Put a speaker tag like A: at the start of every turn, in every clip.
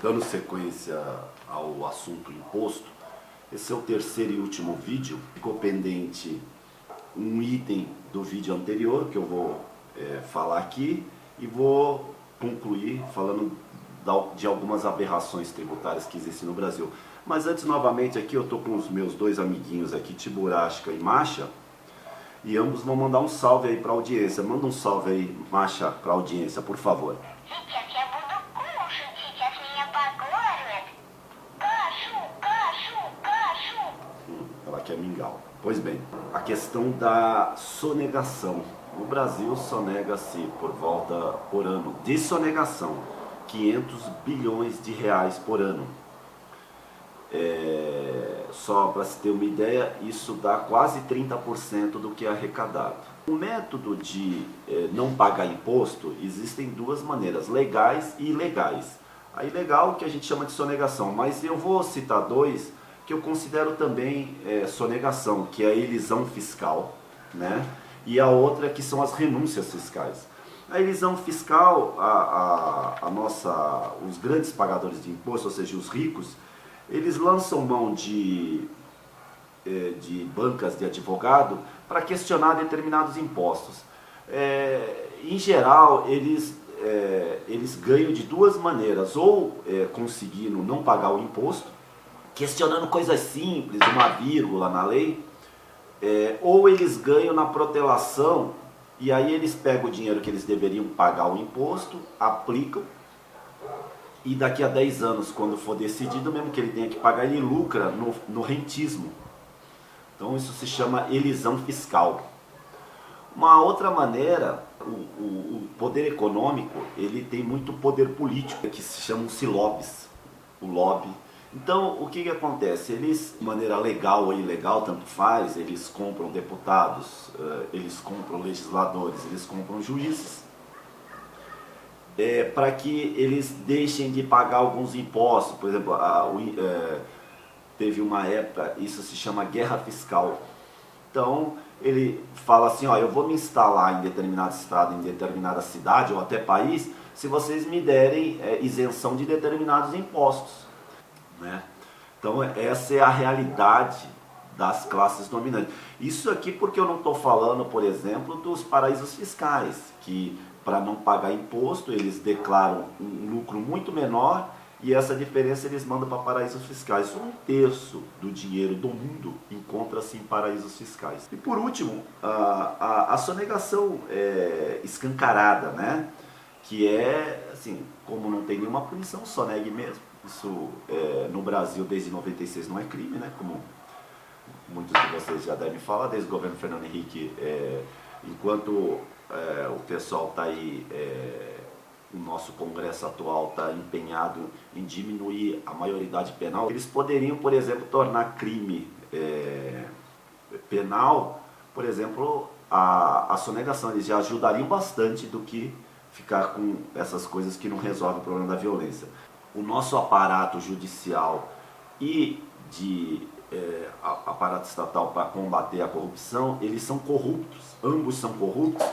A: Dando sequência ao assunto imposto, esse é o terceiro e último vídeo. Ficou pendente um item do vídeo anterior que eu vou falar aqui e vou concluir falando de algumas aberrações tributárias que existem no Brasil. Mas antes, novamente, aqui eu estou com os meus dois amiguinhos aqui, Tiburasca e Macha, e ambos vão mandar um salve aí para a audiência. Manda um salve aí, Macha, para a audiência, por favor. Ela quer mingau. Pois bem, a questão da sonegação. No Brasil, sonega-se por volta, por ano, de sonegação, 500 bilhões de reais por ano. Só para se ter uma ideia, isso dá quase 30% do que é arrecadado. O método de não pagar imposto, existem duas maneiras, legais e ilegais. A ilegal que a gente chama de sonegação, mas eu vou citar dois que eu considero também sonegação, que é a elisão fiscal, né? E a outra que são as renúncias fiscais. A elisão fiscal, os grandes pagadores de imposto, ou seja, os ricos, eles lançam mão de bancas de advogado para questionar determinados impostos. Em geral, eles ganham de duas maneiras, ou conseguindo não pagar o imposto, questionando coisas simples, uma vírgula na lei, ou eles ganham na protelação, e aí eles pegam o dinheiro que eles deveriam pagar o imposto, aplicam, e daqui a 10 anos, quando for decidido, mesmo que ele tenha que pagar, ele lucra no rentismo. Então isso se chama elisão fiscal. Uma outra maneira, o poder econômico, ele tem muito poder político, que se chamam-se lobbies, o lobby. Então, o que acontece? Eles, de maneira legal ou ilegal, tanto faz, eles compram deputados, eles compram legisladores, eles compram juízes, para que eles deixem de pagar alguns impostos. Por exemplo, teve uma época, isso se chama guerra fiscal. Então, ele fala assim, ó, eu vou me instalar em determinado estado, em determinada cidade ou até país, se vocês me derem isenção de determinados impostos. Né? Então essa é a realidade das classes dominantes. Isso aqui porque eu não estou falando, por exemplo, dos paraísos fiscais, que para não pagar imposto eles declaram um lucro muito menor e essa diferença eles mandam para paraísos fiscais. 1/3 do dinheiro do mundo encontra-se em paraísos fiscais. E por último, a sonegação escancarada, né? Que é, assim, como não tem nenhuma punição, sonegue mesmo. Isso no Brasil desde 96 não é crime, né? Como muitos de vocês já devem falar, desde o governo Fernando Henrique, enquanto o pessoal está aí, o nosso Congresso atual está empenhado em diminuir a maioridade penal, eles poderiam, por exemplo, tornar crime penal, por exemplo, a sonegação. Eles já ajudariam bastante do que ficar com essas coisas que não resolvem o problema da violência. O nosso aparato judicial e aparato estatal para combater a corrupção, eles são corruptos, ambos são corruptos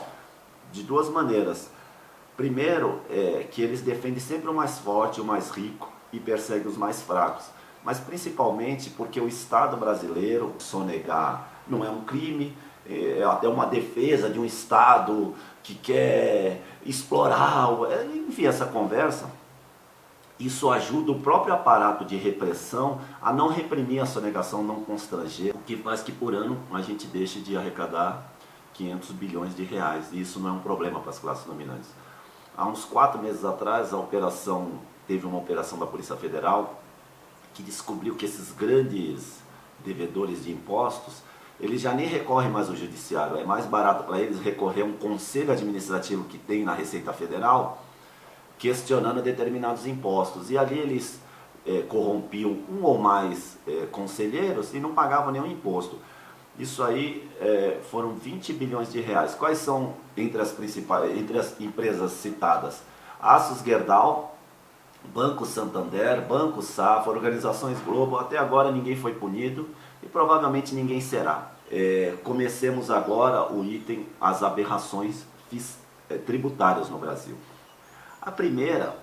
A: de duas maneiras. Primeiro, que eles defendem sempre o mais forte, o mais rico e perseguem os mais fracos. Mas principalmente porque o Estado brasileiro, sonegar não é um crime, é até uma defesa de um Estado que quer explorar, enfim, essa conversa. Isso ajuda o próprio aparato de repressão a não reprimir a sonegação, não constranger, o que faz que por ano a gente deixe de arrecadar 500 bilhões de reais. E isso não é um problema para as classes dominantes. Há uns 4 meses atrás, teve uma operação da Polícia Federal que descobriu que esses grandes devedores de impostos, eles já nem recorrem mais ao judiciário. É mais barato para eles recorrer a um conselho administrativo que tem na Receita Federal, questionando determinados impostos. E ali eles corrompiam um ou mais conselheiros e não pagavam nenhum imposto. Isso aí foram 20 bilhões de reais. Quais são entre as empresas citadas? Aços Gerdau, Banco Santander, Banco Safra, Organizações Globo. Até agora ninguém foi punido e provavelmente ninguém será. Comecemos agora o item, as aberrações tributárias no Brasil. A primeira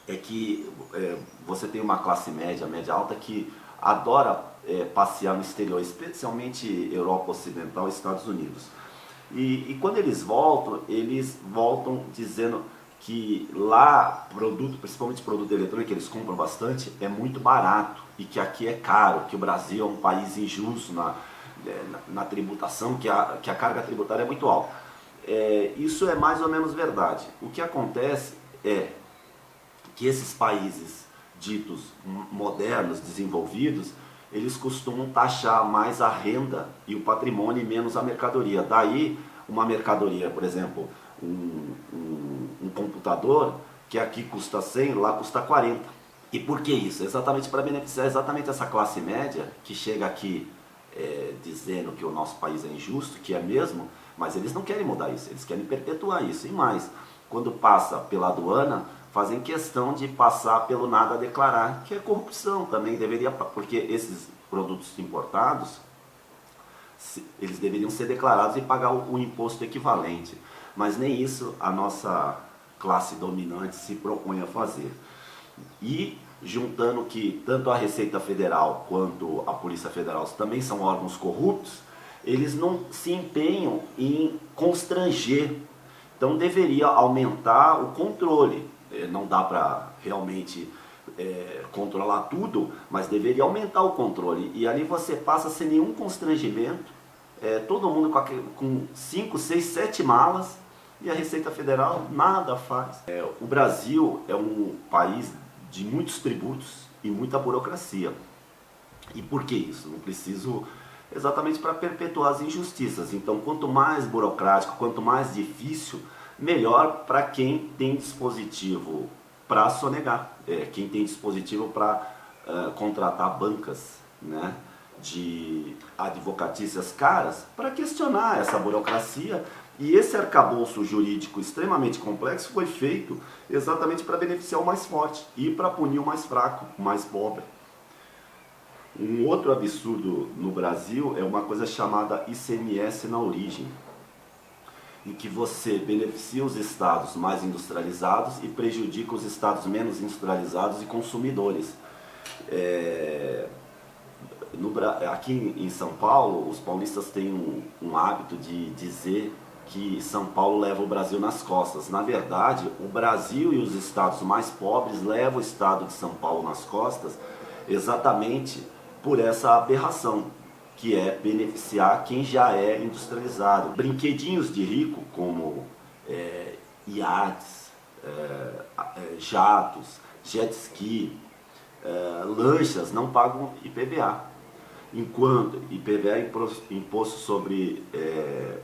A: é que você tem uma classe média, média alta, que adora passear no exterior, especialmente Europa Ocidental e Estados Unidos. E quando eles voltam dizendo que lá produto, principalmente produto eletrônico, que eles compram bastante, é muito barato e que aqui é caro, que o Brasil é um país injusto na tributação, que a carga tributária é muito alta. Isso é mais ou menos verdade. O que acontece é que esses países ditos modernos, desenvolvidos, eles costumam taxar mais a renda e o patrimônio e menos a mercadoria. Daí, uma mercadoria, por exemplo, um computador, que aqui custa 100, lá custa 40. E por que isso? Exatamente para beneficiar exatamente essa classe média, que chega aqui dizendo que o nosso país é injusto, que é mesmo, mas eles não querem mudar isso, eles querem perpetuar isso. E mais, quando passa pela aduana, fazem questão de passar pelo nada a declarar, que é corrupção também, deveria, porque esses produtos importados, eles deveriam ser declarados e pagar o imposto equivalente, mas nem isso a nossa classe dominante se propõe a fazer. E juntando que tanto a Receita Federal quanto a Polícia Federal também são órgãos corruptos, eles não se empenham em constranger. Então deveria aumentar o controle. Não dá para realmente controlar tudo, mas deveria aumentar o controle. E ali você passa sem nenhum constrangimento, todo mundo com 5, 6, 7 malas, e a Receita Federal nada faz. O Brasil é um país de muitos tributos e muita burocracia. E por que isso? Não preciso exatamente para perpetuar as injustiças. Então, quanto mais burocrático, quanto mais difícil, melhor para quem tem dispositivo para sonegar, quem tem dispositivo para contratar bancas, né, de advocatícias caras para questionar essa burocracia. E esse arcabouço jurídico extremamente complexo foi feito exatamente para beneficiar o mais forte e para punir o mais fraco, o mais pobre. Um outro absurdo no Brasil é uma coisa chamada ICMS na origem, em que você beneficia os estados mais industrializados e prejudica os estados menos industrializados e consumidores. Aqui em São Paulo, os paulistas têm um hábito de dizer que São Paulo leva o Brasil nas costas. Na verdade, o Brasil e os estados mais pobres levam o estado de São Paulo nas costas exatamente por essa aberração, que é beneficiar quem já é industrializado. Brinquedinhos de rico, como iates, jatos, jet ski, lanchas, não pagam IPVA. Enquanto IPVA é imposto sobre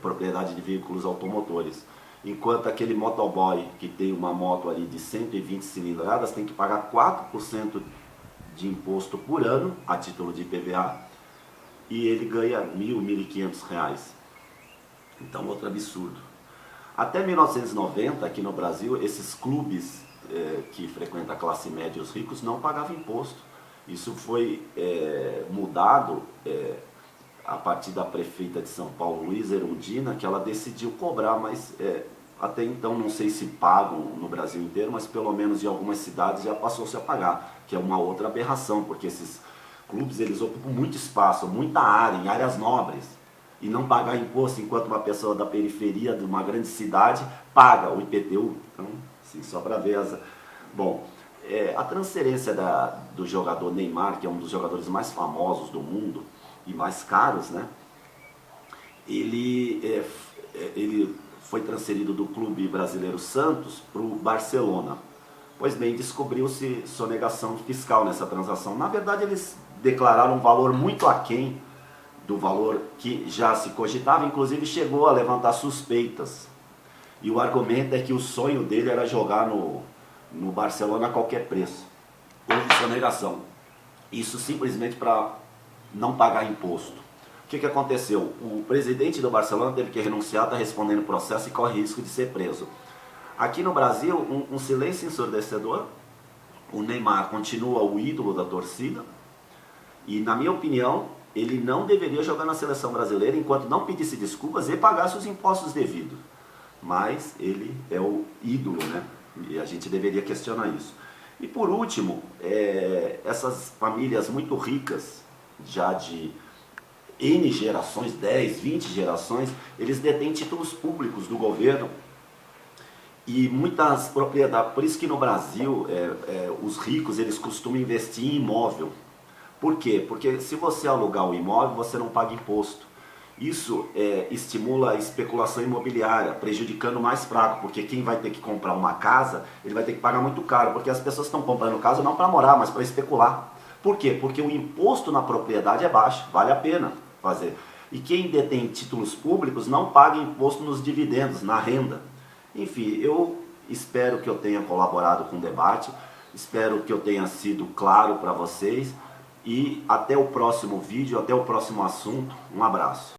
A: propriedade de veículos automotores. Enquanto aquele motoboy que tem uma moto ali de 120 cilindradas tem que pagar 4% de imposto por ano a título de IPVA, e ele ganha R$1.000, R$1.500. Então, outro absurdo. Até 1990, aqui no Brasil, esses clubes que frequentam a classe média e os ricos não pagavam imposto. Isso foi mudado a partir da prefeita de São Paulo, Luísa Erundina, que ela decidiu cobrar, mas até então não sei se pagam no Brasil inteiro, mas pelo menos em algumas cidades já passou-se a pagar, que é uma outra aberração, porque esses clubes eles ocupam muito espaço, muita área, em áreas nobres, e não pagar imposto enquanto uma pessoa da periferia de uma grande cidade paga o IPTU. Então, assim, só para ver essa... Bom, a transferência do jogador Neymar, que é um dos jogadores mais famosos do mundo e mais caros, né? Ele foi transferido do clube brasileiro Santos para o Barcelona. Pois bem, descobriu-se sonegação fiscal nessa transação. Na verdade, eles declararam um valor muito aquém do valor que já se cogitava, inclusive chegou a levantar suspeitas. E o argumento é que o sonho dele era jogar no Barcelona a qualquer preço. Houve sonegação. Isso simplesmente para não pagar imposto. O que aconteceu? O presidente do Barcelona teve que renunciar, está respondendo o processo e corre risco de ser preso. Aqui no Brasil, um silêncio ensurdecedor. O Neymar continua o ídolo da torcida. E, na minha opinião, ele não deveria jogar na seleção brasileira enquanto não pedisse desculpas e pagasse os impostos devidos. Mas ele é o ídolo, né? E a gente deveria questionar isso. E por último, essas famílias muito ricas, já de N gerações, 10, 20 gerações, eles detêm títulos públicos do governo e muitas propriedades. Por isso que no Brasil, os ricos eles costumam investir em imóvel. Por quê? Porque se você alugar o imóvel, você não paga imposto. Isso estimula a especulação imobiliária, prejudicando o mais fraco, porque quem vai ter que comprar uma casa, ele vai ter que pagar muito caro, porque as pessoas estão comprando casa não para morar, mas para especular. Por quê? Porque o imposto na propriedade é baixo, vale a pena fazer. E quem detém títulos públicos não paga imposto nos dividendos, na renda. Enfim, eu espero que eu tenha colaborado com o debate, espero que eu tenha sido claro para vocês, e até o próximo vídeo, até o próximo assunto. Um abraço.